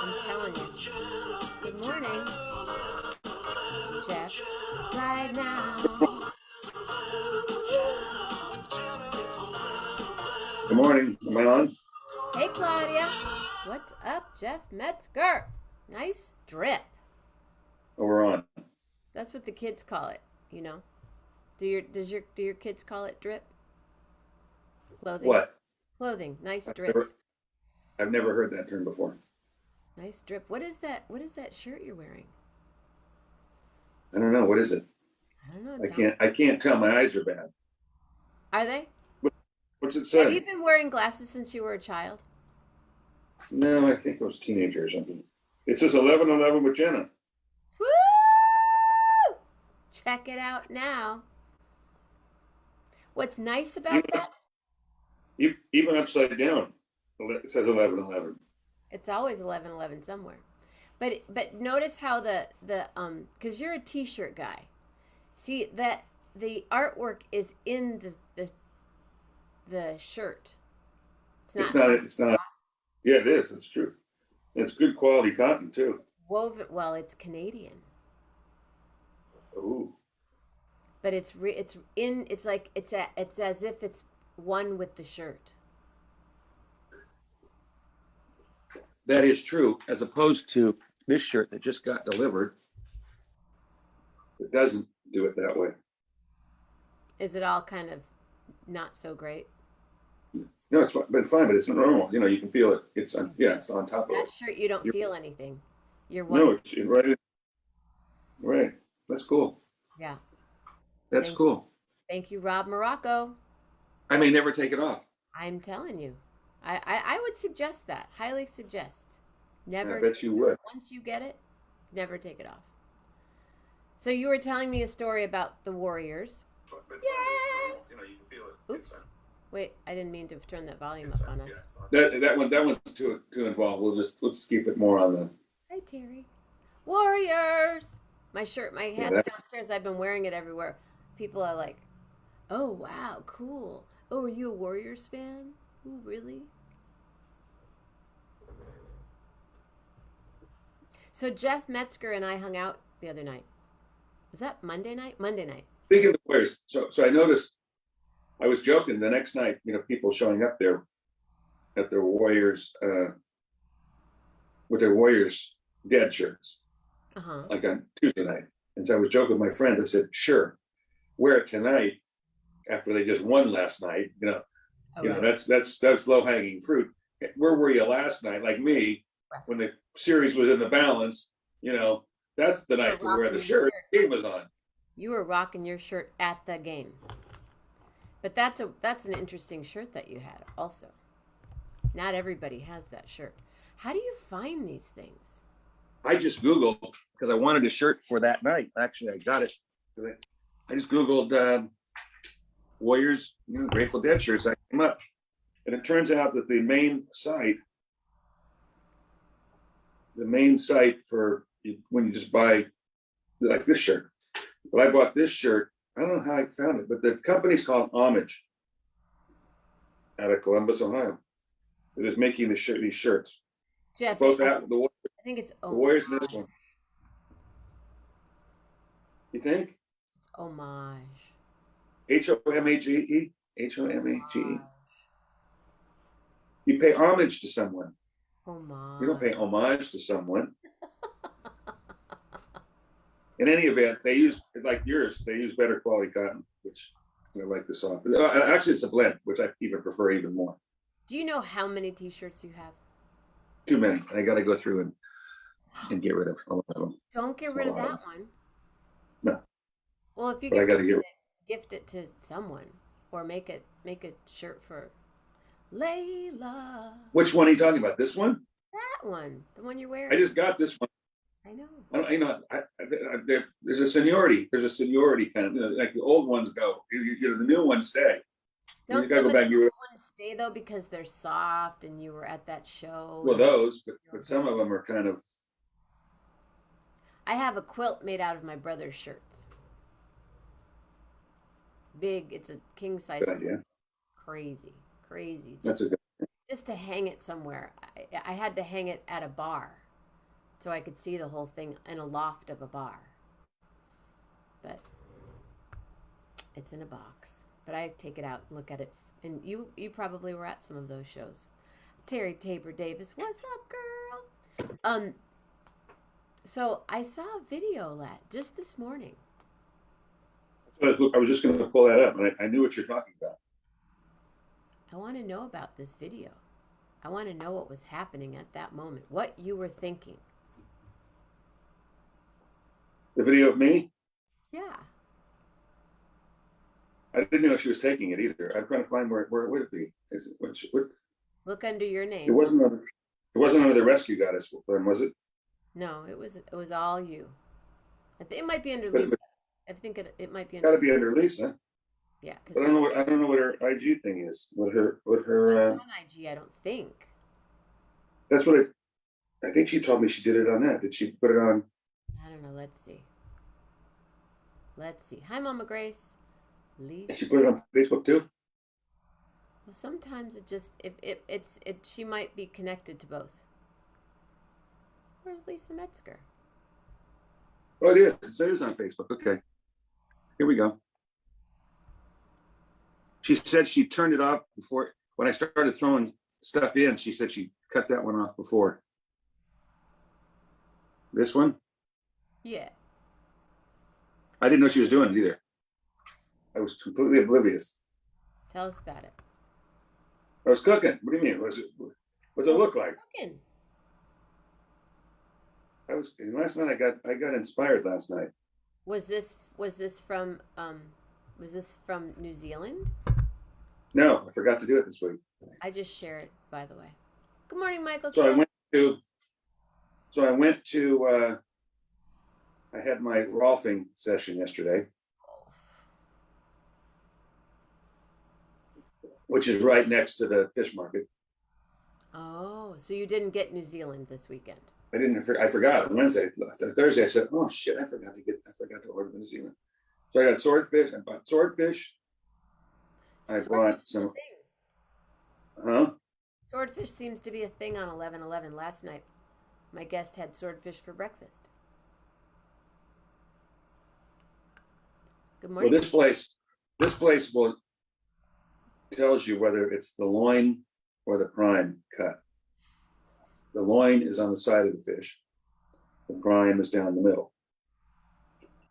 I'm telling you. Good morning, Jeff. Right now. Good morning. Am I on? Hey, Claudia. What's up, Jeff Metzger? Nice drip. Oh, we're on. That's what the kids call it. You know. Do your kids call it drip? Clothing. What? Clothing. Nice I've drip. never, I've never heard that term before. Nice drip. What is that? What is that shirt you're wearing? I don't know. What is it? I don't know. I Tell me. can't. I can't tell. My eyes are bad. Are they? What, what's it Have you say? been wearing glasses since you were a child? No, I think I was a teenager or something. It says 11:11 with Jenna. Woo! Check it out now. What's nice about Even, that? even upside down, it says 11:11. It's always 11:11 somewhere. But notice how the cuz you're a t-shirt guy. See that the artwork is in the shirt. It's It's not not. It's not. Yeah, it is. It's true. It's good quality cotton too. woven well, it's Canadian. Ooh, But it's like it's as if it's one with the shirt. that is true. As opposed to this shirt that just got delivered, it doesn't do it that way. Is it all kind of not so great? No, it's been fine, but it's normal. You know, you can feel it. It's on. Yeah, it's on top of That it. shirt you don't You're, feel anything. You're one no, with it's right. Right. That's cool. yeah. That's Thank cool. thank you, Rob Morocco. I may never take it off. I'm telling you. I would suggest that. Highly suggest. I Never take bet you it would. off. Once you get it, never take it off. So you were telling me a story about the Warriors. Yes. You know, you can feel it. Oops. Wait, I didn't mean to turn that volume up on us. That one's too involved. Let's keep it more on the. Hi, Terry. Warriors. My shirt, my Yeah, hat's downstairs. I've been wearing it everywhere. People are like, "Oh wow, cool. Oh, are you a Warriors fan? Oh, really?" So Jeff Metzger and I hung out the other night. Was that Monday night? Monday night. speaking of the Warriors, so I noticed. I was joking the next night. You know, people showing up there at their Warriors with their Warriors dead shirts, Uh huh. like on Tuesday night. And so I was joking with my friend. I said, "Sure, wear it tonight after they just won last night." Oh, You know right. that's low hanging fruit. Where were you last night? Like me, Right. when the series was in the balance. You know, that's the You were night to wear rocking the your shirt. shirt. The game was on. You were rocking your shirt at the game. But that's an interesting shirt that you had also. Not everybody has that shirt. How do you find these things? I just Googled because I wanted a shirt for that night. Actually, I got it. I just Googled Warriors, Grateful Dead shirts. I came up, and it turns out that the main site for when you just buy like this shirt. But I bought this shirt. I don't know how I found it, but the company's called Homage out of Columbus, Ohio. It is making these shirts. Jeff, Both out I think it's the homage. Warriors and this one. You think? It's homage. Homage. Homage. Homage. You pay homage to someone. You don't Homage. pay homage to someone. In any event, they use like yours. They use better quality cotton, which I like the soft. Actually, it's a blend, which I even prefer even more. Do you know how many t-shirts you have? Too many. I got to go through and get rid of a lot of them. Don't get A rid of lot of that them. one. No, Well, if you but I get got rid to of get. it, gift it to someone or make a shirt for Layla. Which one are you talking about? This one? That one, the one you're I wearing. just got this one. I know. I don't, there's a seniority. There's a seniority kind of, like the old ones go. The new ones stay. You Don't just got to some go of the back. old ones stay though because they're soft and you were at that show Well, and those, but, you know, but some of them are kind of I have a quilt made out of my brother's shirts. Big, it's a king size good quilt. idea. Crazy, crazy. That's a good. Just to hang it somewhere. I had to hang it at a bar. so I could see the whole thing in a loft of a bar. But it's in a box. But I take it out and look at it. And you probably were at some of those shows. Terry Tabor Davis, what's up, girl? So I saw a video just this morning. I was just going to pull that up, and I knew what you're talking about. I want to know about this video. I want to know what was happening at that moment, what you were thinking. The video of me? Yeah. I didn't know she was taking it either. I'm trying to find where it would be. Look under your name. It wasn't under the rescue goddess one, was it? No, it was all you. It might be under Lisa. I think it might be under. Got to be under Lisa. Yeah, but I don't know what her IG thing is. What her. It's not IG, I don't think. That's what I think she told me she did it on that. Did she put it on? I don't know. Let's see. Hi, Mama Grace. Lisa. Did she put it on Facebook too? Well, sometimes it just she might be connected to both. Where's Lisa Metzger? Oh, it is. It is on Facebook. Okay. Here we go. She said she turned it off before, when I started throwing stuff in, she said she cut that one off before. This one? Yeah. I didn't know she was doing it either. I was completely oblivious. Tell us about it. I was cooking. What do you mean? What's it look like? Cooking. Last night I got inspired last night. Was this from New Zealand? No, I forgot to do it this week. I just share it, by the way. Good morning, Michael. So I went to I had my Rolfing session yesterday, which is right next to the fish market. Oh, so you didn't get New Zealand this weekend? I forgot on Wednesday. Thursday I said, "Oh shit, I forgot to order New Zealand." So I got swordfish. I bought swordfish. I bought some. Huh? Swordfish seems to be a thing on 11/11. Last night, my guest had swordfish for breakfast. Good morning. Well, this place will tells you whether it's the loin or the prime cut. The loin is on the side of the fish. The prime is down the middle.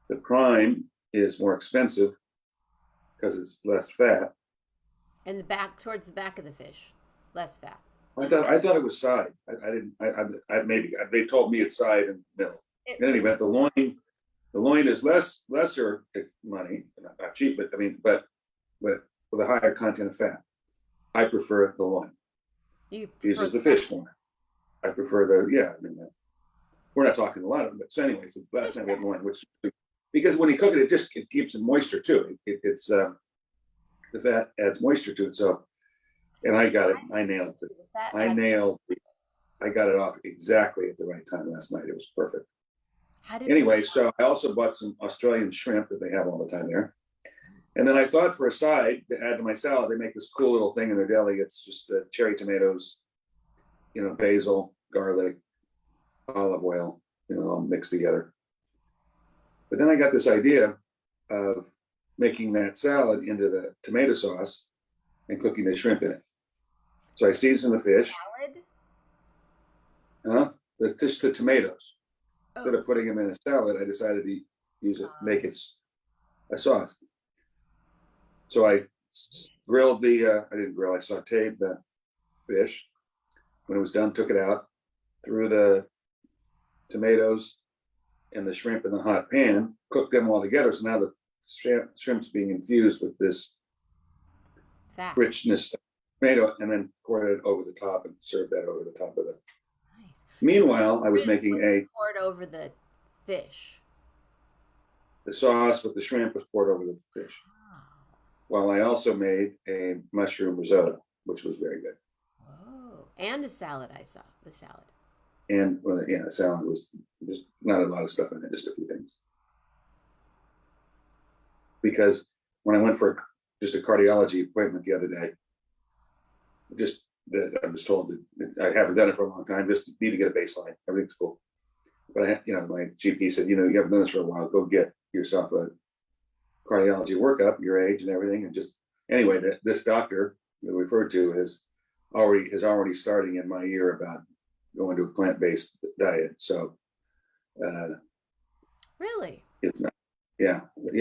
The prime is more expensive because it's less fat. And towards the back of the fish, less fat. I thought it was side. Maybe they told me it's side and middle. In any event, the loin is lesser money, not cheap, but with a higher content of fat. I prefer the loin. Uses the fish more. I prefer we're not talking a lot of it, but so anyways, it's last time we had loin, because when you cook it, it keeps the moisture too. It's the fat adds moisture to it. So, and I got it. I nailed it. I got it off exactly at the right time last night. It was perfect. Anyway, so I also bought some Australian shrimp that they have all the time there. And then I thought for a side to add to my salad, they make this cool little thing in their deli. It's just cherry tomatoes, basil, garlic, olive oil, all mixed together. But then I got this idea of making that salad into the tomato sauce and cooking the shrimp in it. So I seasoned the fish. Salad? Just the tomatoes. Instead of putting them in a salad, I decided to use it, make it a sauce. So I grilled I didn't grill, I sauteed the fish. When it was done, took it out, threw the tomatoes and the shrimp in the hot pan, cooked them all together. So now the shrimp's being infused with this fat richness of tomato, and then poured it over the top and served that over the top of it. Nice. Meanwhile, I was making poured over the fish. The sauce with the shrimp was poured over the fish. While I also made a mushroom risotto, which was very good. Oh, and a salad. I saw the salad. And the salad was just not a lot of stuff in it, just a few things. Because when I went for just a cardiology appointment the other day, I was told that I haven't done it for a long time, just need to get a baseline. Everything's cool. but my GP said, you haven't done this for a while. Go get yourself a cardiology workup, your age and everything, and just anyway. This doctor that we referred to is already starting in my ear about going to a plant-based diet. So, really, it's not. Yeah,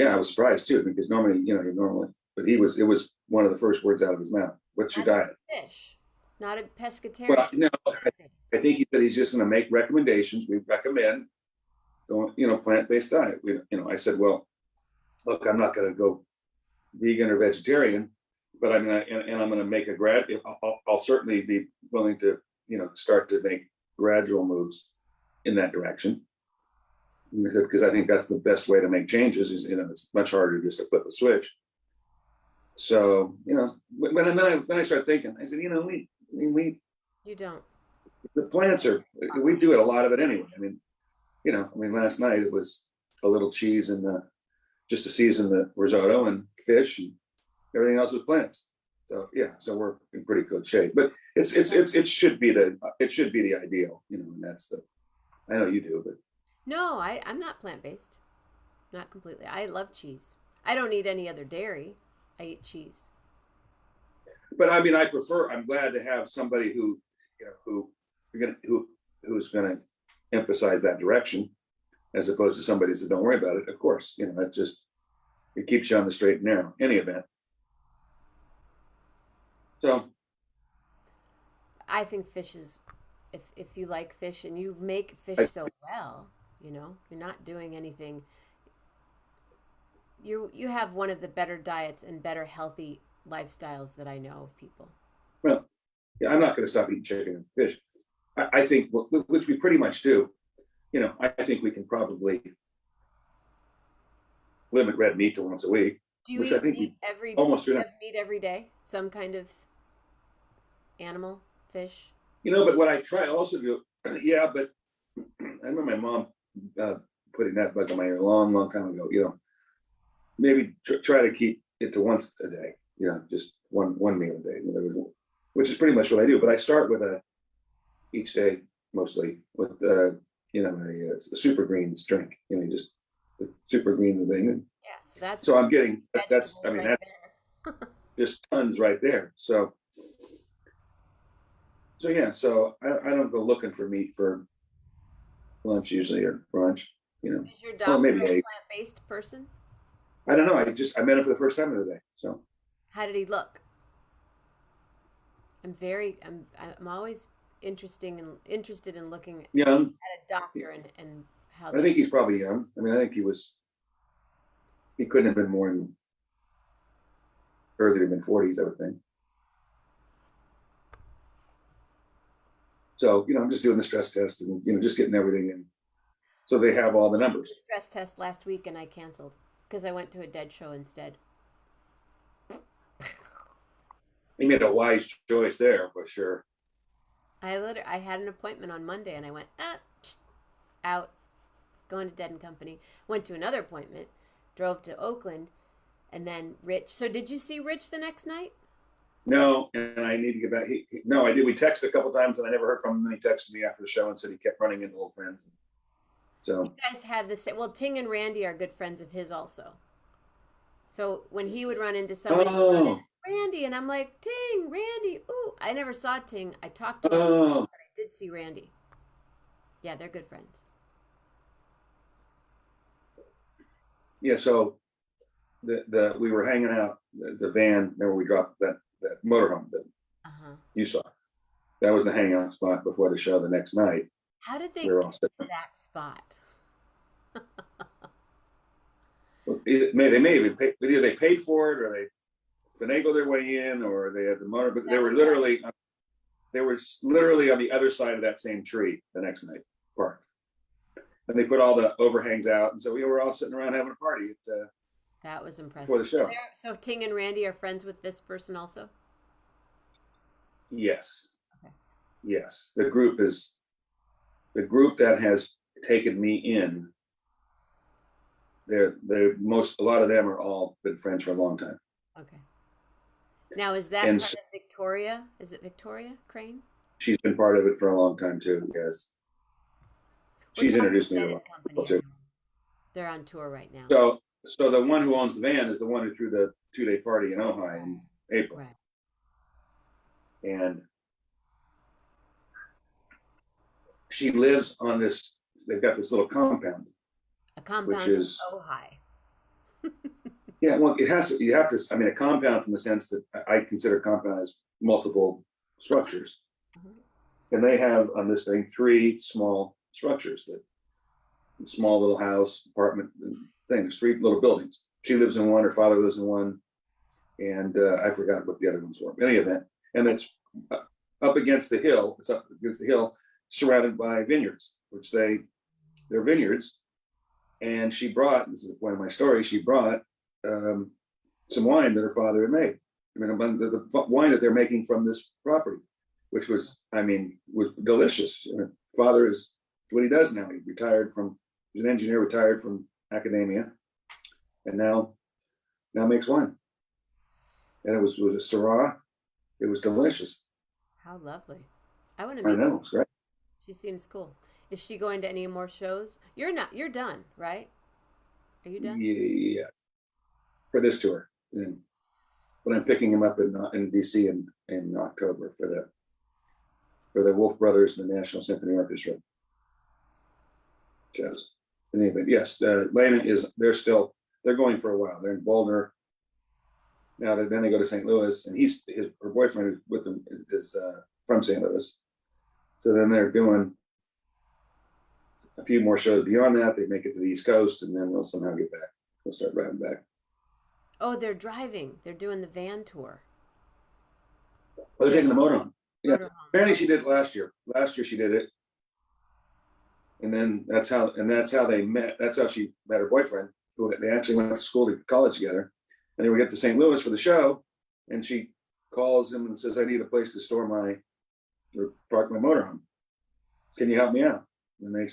I was surprised too, because normally, but it was one of the first words out of his mouth. What's your diet? Fish, not a pescatarian. Well, no, I think he said he's just going to make recommendations. We recommend going, plant-based diet. I said, well, look, I'm not going to go vegan or vegetarian, but I'm going to, and I'm going to make I'll certainly be willing to, start to make gradual moves in that direction. Because I think that's the best way to make changes is, it's much harder just to flip a switch. So, when then I started thinking, I said, we you don't. The plants we do it a lot of it anyway. Last night it was a little cheese and just to season the risotto, and fish, and everything else was plants. So yeah, so we're in pretty good shape. But it should be the ideal, and that's I know you do, but no, I'm not plant-based, not completely. I love cheese. I don't eat any other dairy. I eat cheese. But I'm glad to have somebody who's gonna emphasize that direction, as opposed to somebody that says, don't worry about it. Of course, it keeps you on the straight and narrow, any event. So I think fish is, if you like fish and you make fish so well, you're not doing anything. You have one of the better diets and better healthy lifestyles that I know of people. Well, yeah, I'm not going to stop eating chicken and fish. I think, which we pretty much do. I think we can probably limit red meat to once a week. Do you eat meat every meat every day? Some kind of animal, fish? But what I try also do, yeah, but I remember my mom putting that bug in my ear a long, long time ago. Maybe try to keep it to once a day. Just one meal a day, which is pretty much what I do. But I start with each day mostly with a super greens drink. Just the super green thing. Yeah, so I'm getting that's right just tons right there. So yeah, so I don't go looking for meat for lunch usually, or brunch. Is your doctor maybe a plant-based person? I don't know. I met him for the first time the other day. So how did he look? I'm always interested in looking young at a doctor and how. I think he's probably young. I think he couldn't have been more earlier than 40s, I would think. So, I'm just doing the stress test and, just getting everything in. So they have all the numbers. Stress test last week and I canceled because I went to a Dead show instead. He made a wise choice there, for sure. I had an appointment on Monday and I went, out, going to Dead & Company. Went to another appointment, drove to Oakland, and then Rich. So did you see Rich the next night? No, and I need to get back. No, I did. We texted a couple times and I never heard from him. And he texted me after the show and said he kept running into old friends. So you guys have this. Well, Ting and Randy are good friends of his also. So when he would run into somebody, Randy, and I'm like, Ting, Randy. Ooh, I never saw Ting. I talked to him, but I did see Randy. Yeah, they're good friends. Yeah, so we were hanging out the van where we dropped that motorhome that you saw. That was the hangout spot before the show the next night. How did they get that spot? They may have paid, either they paid for it or they finagled their way in, or they had the motor. But they were literally on the other side of that same tree the next night, parked. And they put all the overhangs out, and so we were all sitting around having a party. That was impressive. For the show. So Ting and Randy are friends with this person also? Yes. Okay. Yes. The group that has taken me in. A lot of them are all been friends for a long time. Okay. Now is that part of Victoria? Is it Victoria Crane? She's been part of it for a long time too, yes. We're She's talking introduced me to a extended lot of company. people too. They're on tour right now. So the one who owns the van is the one who threw the 2-day party in Ojai in April. Right. And she lives on this, they've got this little compound, A compound which is so high. yeah, well, you have to, I mean, a compound from the sense that I consider compound as multiple structures. And they have on this thing 3 small structures, that small little house, apartment things, 3 little buildings. She lives in one, her father lives in one, and I forgot what the other ones were. In any event, and it's up against the hill. It's up against the hill, surrounded by vineyards, which they're vineyards. And she brought, this is the point of my story, she brought some wine that her father had made. I mean, the wine that they're making from this property, which was, I mean, was delicious. Her father is what he does now. He retired from, he's an engineer, retired from academia, and now makes wine. And it was a Syrah. It was delicious. How lovely. I want to I meet know, it's great. She seems cool. Is she going to any more shows? You're done, right? Are you done? Yeah, for this tour. But I'm picking him up in DC in October for the Wolf Brothers and the National Symphony Orchestra shows. Anyway, yes, Lena they're going for a while. They're in Boulder. Now then they go to St. Louis, and her boyfriend who's with them is from St. Louis. So then they're doing a few more shows beyond that. They make it to the East Coast, and then they'll somehow get back. They'll start riding back. Oh, they're driving. They're doing the van tour. Well, they're taking the motorhome. Yeah, Motorhome. apparently she did it last year. Last year she did it, and then that's how they met. That's how she met her boyfriend, who they actually went to school to college together. And then we get to St. Louis for the show, and she calls him and says, "I need a place to park my motorhome. Can you help me out?" And they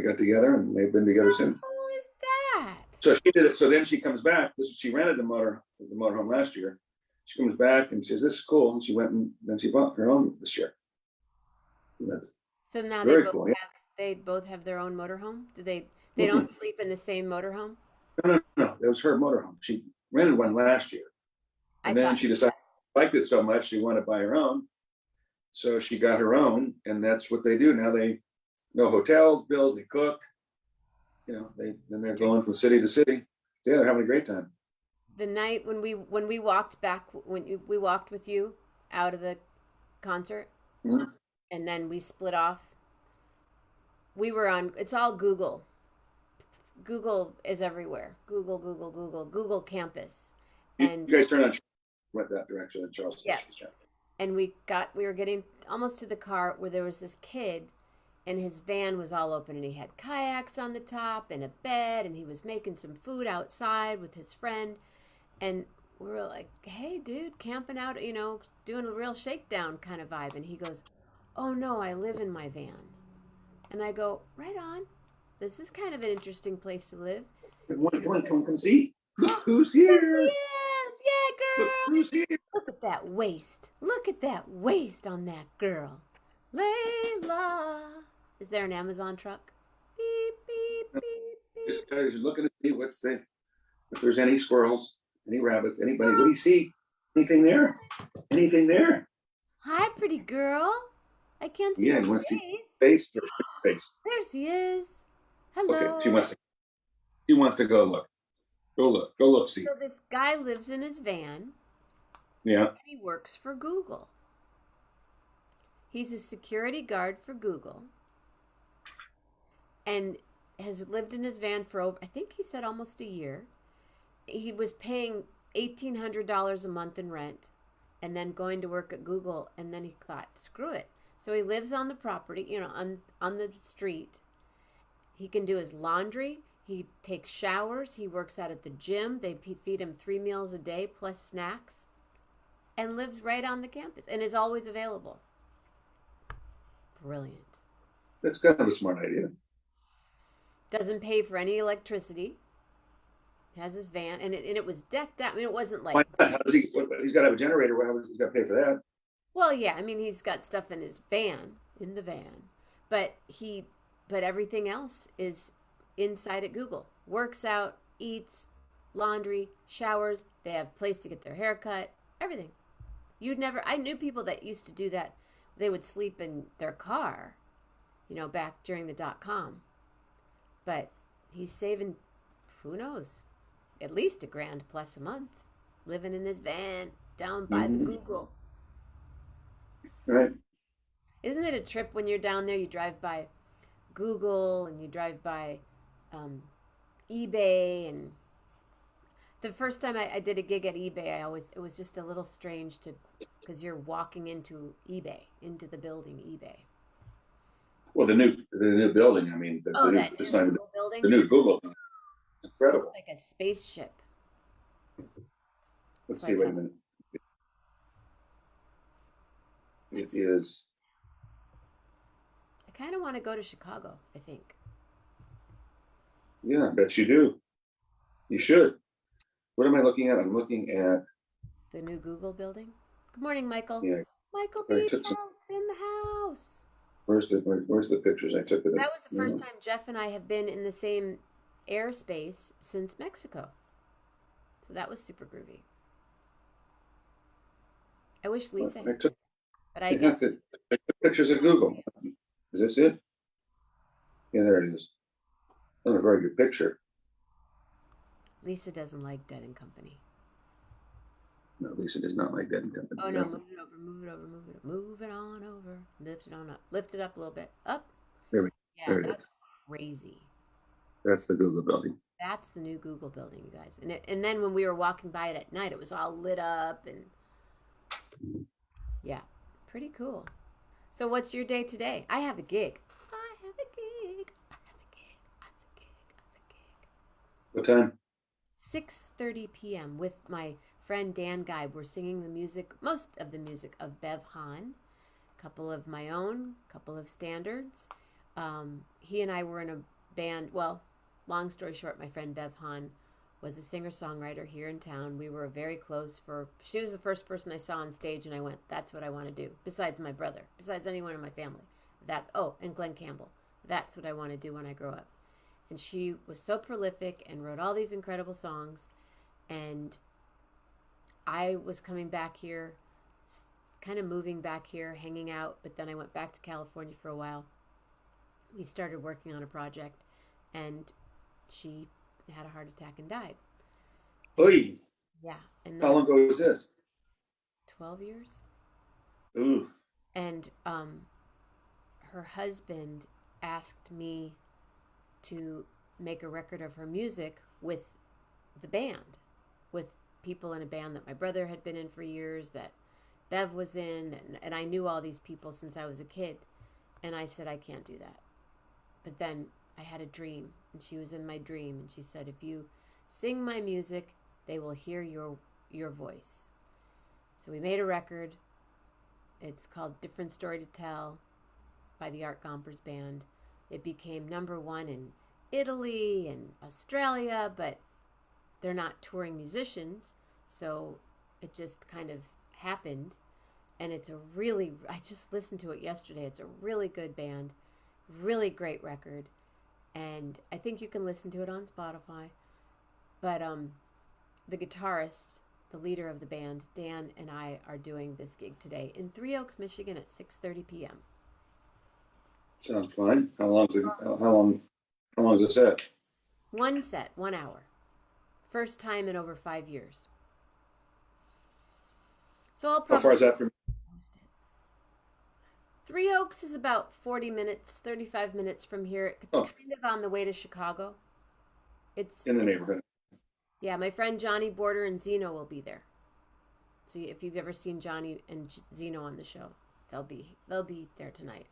got together, and they've been together since. How cool is that? So she did it. So then she comes back. She rented the motorhome last year. She comes back and says, "This is cool." And she went and then she bought her own this year. So now cool, they both have their own motorhome? Do they don't sleep in the same motorhome? No. It was her motorhome. She rented one last year. And then she decided she liked it so much she wanted to buy her own. So she got her own, and that's what they do. Now no hotels, bills, they cook. They're going from city to city. Yeah, they're having a great time. The night when we walked back, we walked with you out of the concert, and then we split off. We were on. It's all Google. Google is everywhere. Google campus. And you guys turned on, went that direction in Charleston. Yeah. And we were getting almost to the car where there was this kid, and his van was all open, and he had kayaks on the top and a bed, and he was making some food outside with his friend. And we were like, "Hey, dude, camping out, doing a real shakedown kind of vibe." And he goes, "Oh no, I live in my van." And I go, "Right on. This is kind of an interesting place to live." Come see. Who's here? Yes, yeah, girl. Look who's here. Look at that waist. Look at that waist on that girl. Layla. Is there an Amazon truck? Beep, beep, beep, beep. Just looking to see if there's any squirrels, any rabbits, anybody. What do you see? Anything there? Anything there? Hi, pretty girl. I can't see your Face. face. There she is. Hello. Okay, she wants to go look. Go look, see. So this guy lives in his van. Yeah. And he works for Google. He's a security guard for Google. And has lived in his van for I think he said almost a year. He was paying $1,800 a month in rent and then going to work at Google. And then he thought, screw it. So he lives on the property, on the street. He can do his laundry. He takes showers. He works out at the gym. They feed him 3 meals a day plus snacks, and lives right on the campus and is always available. Brilliant. That's kind of a smart idea. Doesn't pay for any electricity. Has his van, and it was decked out. I mean, it wasn't like. Why not? How does he's got to have a generator. He's got to pay for that. Well, yeah. I mean, he's got stuff in the van, but he but everything else is inside at Google. Works out, eats, laundry, showers. They have a place to get their hair cut, everything. I knew people that used to do that. They would sleep in their car, back during the .com. But he's saving, who knows, at least $1,000 plus a month, living in his van down by the Google. Right. Isn't it a trip when you're down there? You drive by Google and you drive by eBay. And the first time I did a gig at eBay, it was just a little strange because you're walking into eBay, into the building eBay. Well, the new building. I mean, that new Google building. The new Google. Incredible. It's like a spaceship. Let's see. Wait a minute. It is. I kind of want to go to Chicago, I think. Yeah, I bet you do. You should. What am I looking at? I'm looking at the new Google building. Good morning, Michael. Yeah. Michael B. in the house. Where's the pictures I took of it? That was the first time Jeff and I have been in the same airspace since Mexico. So that was super groovy. I wish Lisa had, but I did. I took pictures of Google. Is this it? Yeah, there it is. Not a very good picture. Lisa doesn't like Dead and Company. No, Lisa does not like Dead and Company. Oh no, move it over, move it over, move it up, move it on over, lift it on up, lift it up a little bit, up. There we go. Yeah, that's crazy. That's the Google building. That's the new Google building, you guys. And then when we were walking by it at night, it was all lit up and yeah, pretty cool. So what's your day today? I have a gig. What time? 6:30 p.m. with my friend Dan Geib. We're singing the music, most of the music of Bev Hahn, a couple of my own, a couple of standards. He and I were in a band. Well, long story short, my friend Bev Hahn was a singer-songwriter here in town. We were very close. She was the first person I saw on stage, and I went, that's what I want to do, besides my brother, besides anyone in my family. And Glenn Campbell. That's what I want to do when I grow up. And she was so prolific and wrote all these incredible songs. And I was coming back here, kind of moving back here, hanging out. But then I went back to California for a while. We started working on a project. And she had a heart attack and died. Oy. Yeah. And how long ago was this? 12 years. Ooh. And her husband asked me to make a record of her music with the band, with people in a band that my brother had been in for years, that Bev was in, and I knew all these people since I was a kid. And I said, I can't do that. But then I had a dream, and she was in my dream, and she said, if you sing my music, they will hear your voice. So we made a record. It's called Different Story to Tell by the Art Gompers Band. It became #1 in Italy and Australia, but they're not touring musicians, so it just kind of happened. And it's I just listened to it yesterday. It's a really good band, really great record, and I think you can listen to it on Spotify. But the guitarist, the leader of the band, Dan, and I are doing this gig today in Three Oaks, Michigan at 6:30 p.m. Sounds fine. How long is the set? One set, 1 hour. First time in over 5 years. So I'll probably How far is that from? Three Oaks is about 40 minutes, 35 minutes from here. It's kind of on the way to Chicago. It's in the neighborhood. Yeah, my friend Johnny Border and Zeno will be there. So if you've ever seen Johnny and Zeno on the show, they'll be there tonight.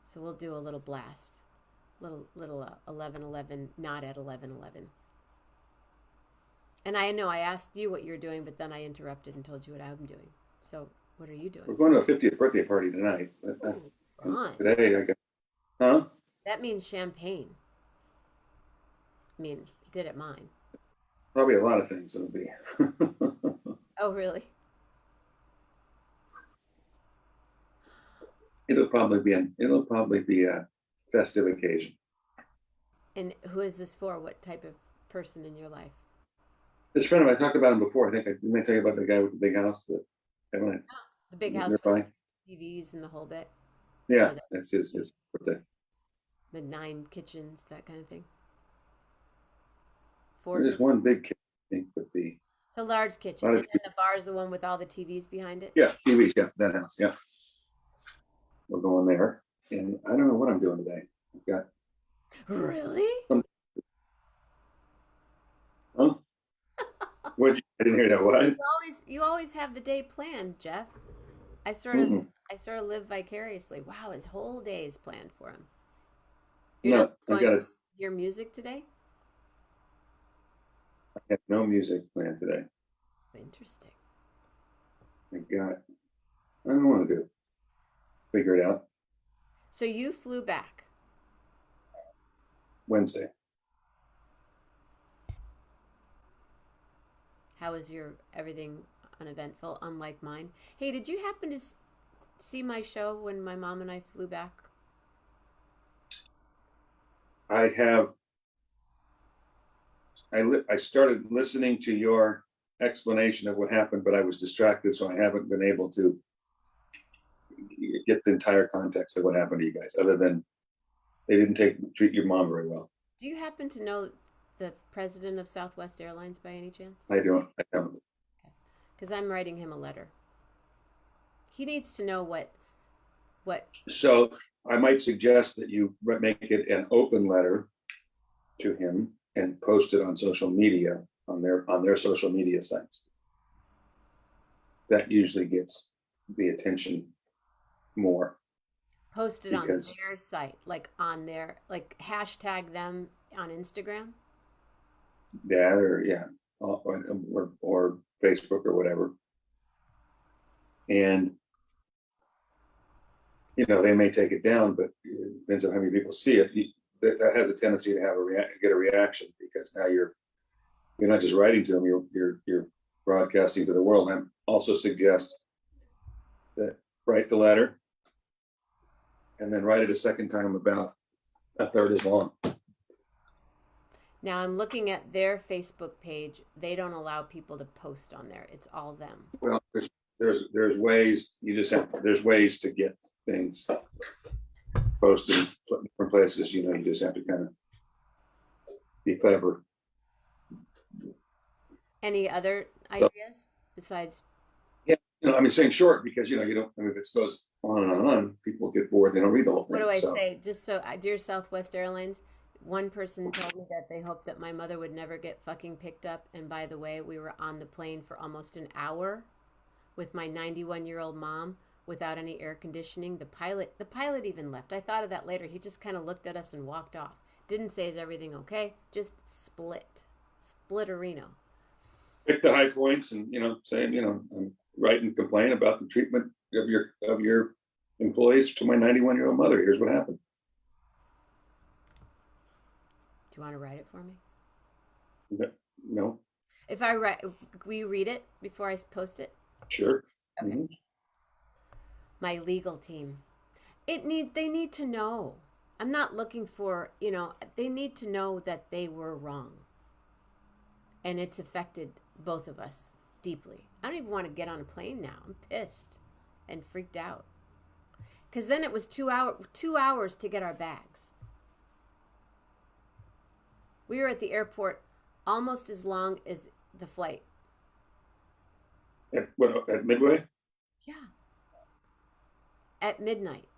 So we'll do a little blast, little 11:11, not at 11:11. And I know I asked you what you're doing, but then I interrupted and told you what I'm doing. So what are you doing? We're going to a 50th birthday party tonight. Fun. Today I got, huh? That means champagne. I mean, did at mine. Probably a lot of things it'll be. Oh, really? It'll probably be festive occasion. And who is this for? What type of person in your life? This friend of mine, I talked about him before. I think I may tell you about the guy with the big house that everyone The big house with nearby. the TVs and the whole bit. Yeah, Oh, that's his birthday. the 9 kitchens, that kind of thing. There's one big kitchen, I think, with the It's a large kitchen, and then the bar is the one with all the TVs behind it. yeah, TVs, yeah, that house, yeah. We're going there, and I don't know what I'm doing today. I've got Really? some, huh? I didn't hear that. What? You always have the day planned, Jeff. Mm-mm. I sort of live vicariously. Wow, his whole day is planned for him. You're No, not I going got to it. hear music today? I have no music planned today. Interesting. I don't know what to do. Figure it out. So you flew back. Wednesday. How was your everything uneventful, unlike mine? Hey, did you happen to see my show when my mom and I flew back? I have. I started listening to your explanation of what happened, but I was distracted, so I haven't been able to get the entire context of what happened to you guys, other than they didn't treat your mom very well. Do you happen to know the president of Southwest Airlines by any chance? I don't. Because I'm writing him a letter. He needs to know what. So I might suggest that you make it an open letter to him and post it on social media, on their social media sites. That usually gets the attention more. Post it on their site, like on their, like hashtag them on Instagram. That or Facebook or whatever. And they may take it down, but it depends on how many people see it. That has a tendency to get a reaction, because now you're not just writing to them, you're broadcasting to the world. And I also suggest that write the letter and then write it a second time about a third as long. Now I'm looking at their Facebook page. They don't allow people to post on there. It's all them. Well, there's ways there's ways to get things posted in different places. You just have to kind of be clever. Any other ideas besides? Yeah, saying short, because you don't. I mean, if it goes on and on, people get bored. They don't read the whole thing. What do I say? Just so, dear Southwest Airlines, one person told me that they hoped that my mother would never get fucking picked up. And by the way, we were on the plane for almost an hour with my 91-year-old mom without any air conditioning. The pilot even left. I thought of that later. He just kind of looked at us and walked off. Didn't say, is everything okay? Just splitterino. Pick the high points and saying write and complain about the treatment of your employees to my 91-year-old mother. Here's what happened. Do you want to write it for me? No. If I write, will you read it before I post it? Sure. Okay. Mm-hmm. My legal team. They need to know. I'm not looking for, they need to know that they were wrong. And it's affected both of us deeply. I don't even want to get on a plane now. I'm pissed and freaked out. Because then it was 2 hours to get our bags. We were at the airport almost as long as the flight. At Midway? Yeah. At midnight.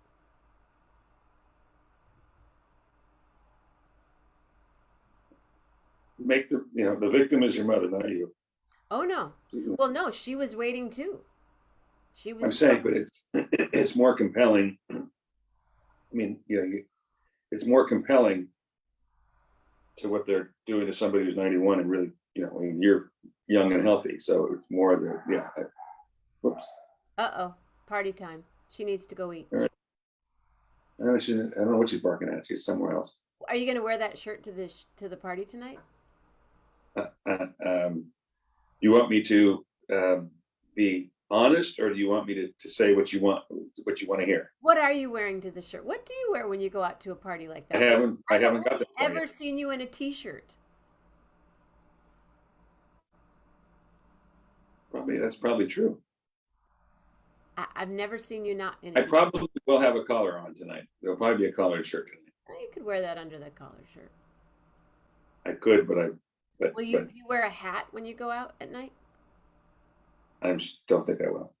Make the victim is your mother, not you. Oh no. Well, no, she was waiting too. I'm saying, but it's more compelling. I mean, it's more compelling to what they're doing to somebody who's 91 and really, I mean, you're young and healthy, so it's more whoops. Party time. She needs to go eat. Right. I don't know what she's barking at. She's somewhere else. Are you going to wear that shirt to the party tonight? You want me to be honest, or do you want me to say what you want to hear? What are you wearing to the shirt? What do you wear when you go out to a party like I that? haven't I've got only that far ever yet. seen you in a t-shirt. That's probably true. I've never seen you not in I a t-shirt. probably will have a collar on tonight. There'll probably be a collared shirt tonight. You could wear that under the collar shirt. I could, but Do you wear a hat when you go out at night? I just don't think I will.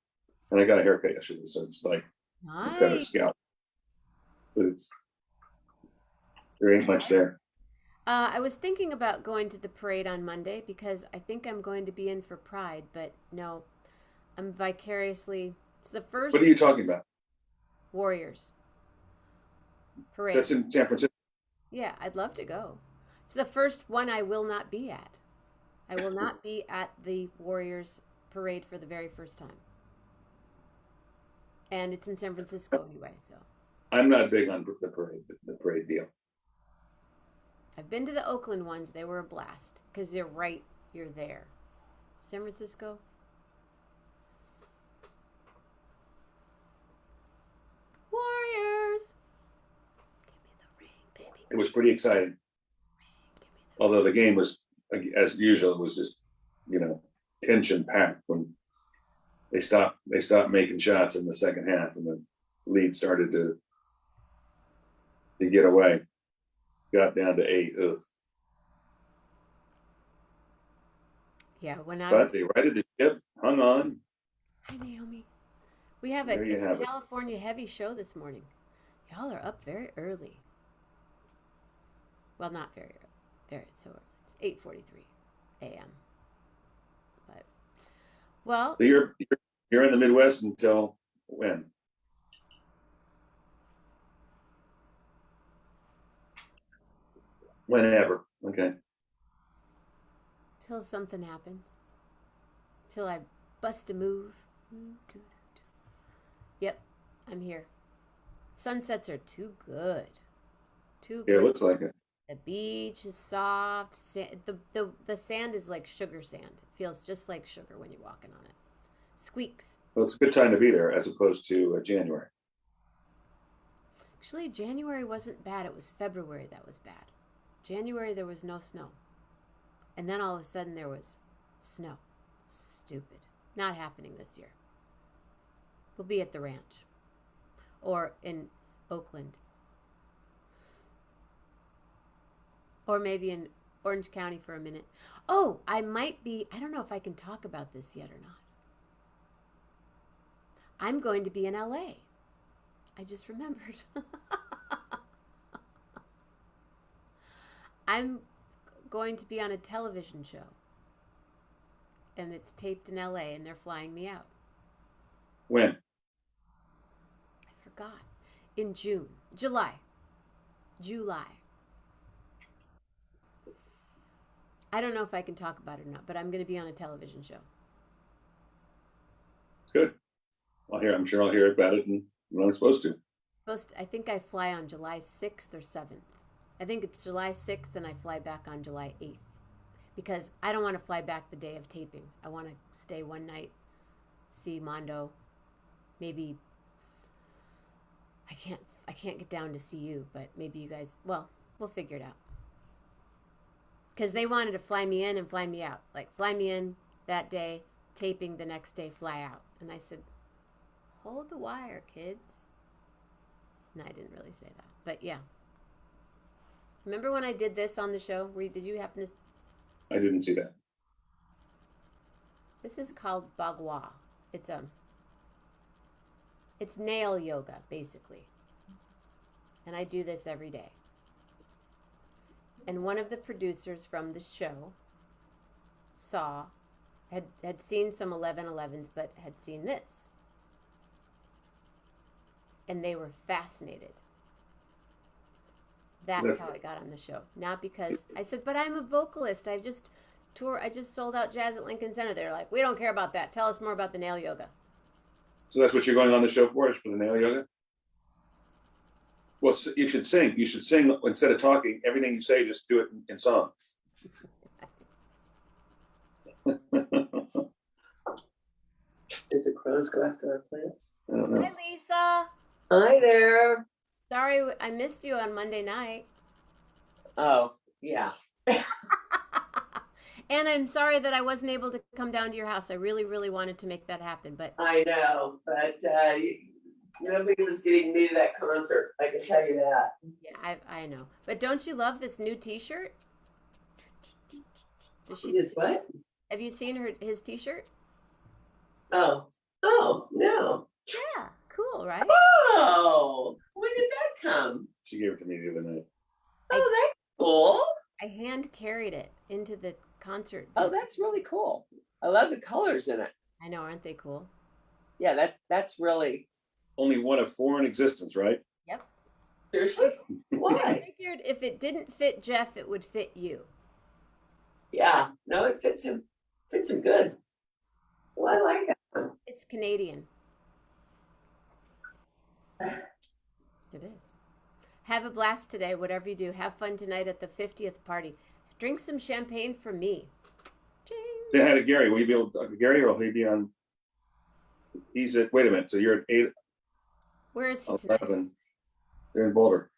And I got a haircut yesterday, so it's like I'm kind of Nice. scalp. But there ain't much there. I was thinking about going to the parade on Monday because I think I'm going to be in for Pride, but no, I'm vicariously. It's the first What are you talking about? Warriors parade. That's in San Francisco. Yeah, I'd love to go. It's the first one I will not be at. I will not be at the Warriors parade for the very first time. And it's in San Francisco anyway, so. I'm not big on the parade deal. I've been to the Oakland ones. They were a blast because you're there. San Francisco. Warriors. Give me the ring, baby. It was pretty exciting. Although the game was, as usual, it was just, tension packed when they stopped making shots in the second half and the lead started to get away. Got down to 8. Ugh. Yeah, But they righted the ship, hung on. Hi, Naomi. We have a California heavy show this morning. Y'all are up very early. Well, not very early. So it's 8:43 a.m. But well, So you're in the Midwest until when? Whenever. Okay. till something happens. Till I bust a move. Yep, I'm here. Sunsets are too good. Too good. Yeah, it looks like it. The beach is soft. The sand is like sugar sand. It feels just like sugar when you're walking on it. Squeaks. Well, it's a good time to be there as opposed to January. Actually, January wasn't bad. It was February that was bad. January, there was no snow. And then all of a sudden, there was snow. Stupid. Not happening this year. We'll be at the ranch. Or in Oakland. Or maybe in Orange County for a minute. Oh, I might be, I don't know if I can talk about this yet or not. I'm going to be in LA. I just remembered. I'm going to be on a television show. And it's taped in LA and they're flying me out. When? I forgot. In June. July. I don't know if I can talk about it or not, but I'm going to be on a television show. Good. I'm sure I'll hear about it when I'm supposed to. I think I fly on July 6th or 7th. I think it's July 6th and I fly back on July 8th. Because I don't want to fly back the day of taping. I want to stay one night, see Mondo. Maybe I can't get down to see you, but maybe you guys, well, we'll figure it out. Because they wanted to fly me in and fly me out. Like, fly me in that day, taping the next day, fly out. And I said, hold the wire, kids. No, I didn't really say that. But yeah. Remember when I did this on the show? Did you happen to... I didn't see that. This is called Bagua. It's nail yoga, basically. And I do this every day. And one of the producers from the show had seen some 1111s, but had seen this. And they were fascinated. That's how I got on the show. Not because I said, but I'm a vocalist. I just sold out Jazz at Lincoln Center. They're like, we don't care about that. Tell us more about the nail yoga. So that's what you're going on the show for, is for the nail yoga? Well, you should sing. You should sing instead of talking. Everything you say, just do it in song. Did the crows go after our plants? I don't know. Hi, Lisa. Hi there. Sorry, I missed you on Monday night. Oh, yeah. And I'm sorry that I wasn't able to come down to your house. I really, really wanted to make that happen, but I know, but nobody was getting me to that concert. I can tell you that. yeah, I know. But don't you love this new T-shirt? Does she? Is what? Have you seen his T-shirt? Oh, no. Yeah, cool, right? Oh, when did that come? She gave it to me the other night. Oh, that's cool. I hand carried it into the concert. Oh, that's really cool. I love the colors in it. I know, aren't they cool? Yeah, that's really. Only one of 4 in existence, right? Yep. Seriously? I Why? figured if it didn't fit Jeff, it would fit you. Yeah, no, it fits him. Fits him good. Well, I like it. It's Canadian. It is. Have a blast today, whatever you do. Have fun tonight at the 50th party. Drink some champagne for me. Ching. Say hi to Gary. Will you be able to talk to Gary, or will he be on? He's at, wait a minute. So you're at 8, Where is he tonight? 11. They're in Boulder.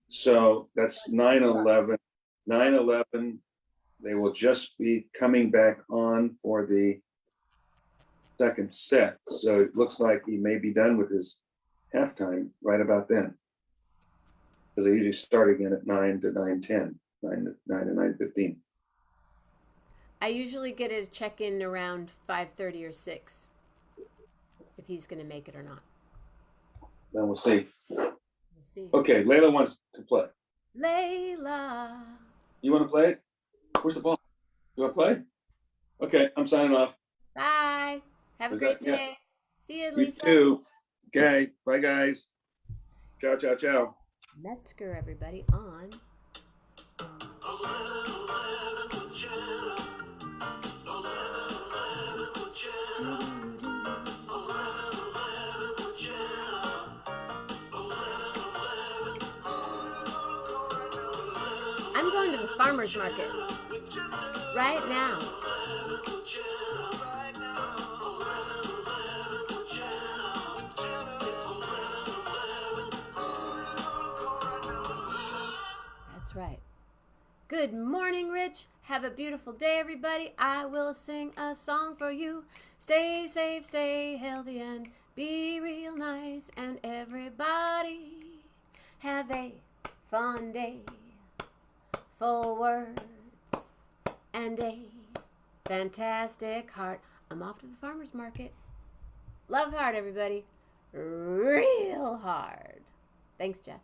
So that's 9/11. 9/11. They will just be coming back on for the second set. So it looks like he may be done with his halftime right about then. Because they usually start again at 9 to 9:10, 9 to 9:15. I usually get a check-in around 5:30 or 6. If he's going to make it or not. Then we'll see. We'll see. Okay, Layla wants to play. Layla. You want to play it? Where's the ball? You want to play? Okay, I'm signing off. Bye. Have a great day. See you, You Lisa. too. Okay, bye guys. Ciao, ciao, ciao. Metzger, everybody, on. I'm going to the farmer's market right now. That's right. Good morning, Rich. Have a beautiful day, everybody. I will sing a song for you. Stay safe, stay healthy, and be real nice. And everybody have a fun day. Full words and a fantastic heart. I'm off to the farmer's market. Love hard, everybody. Real hard. Thanks, Jeff.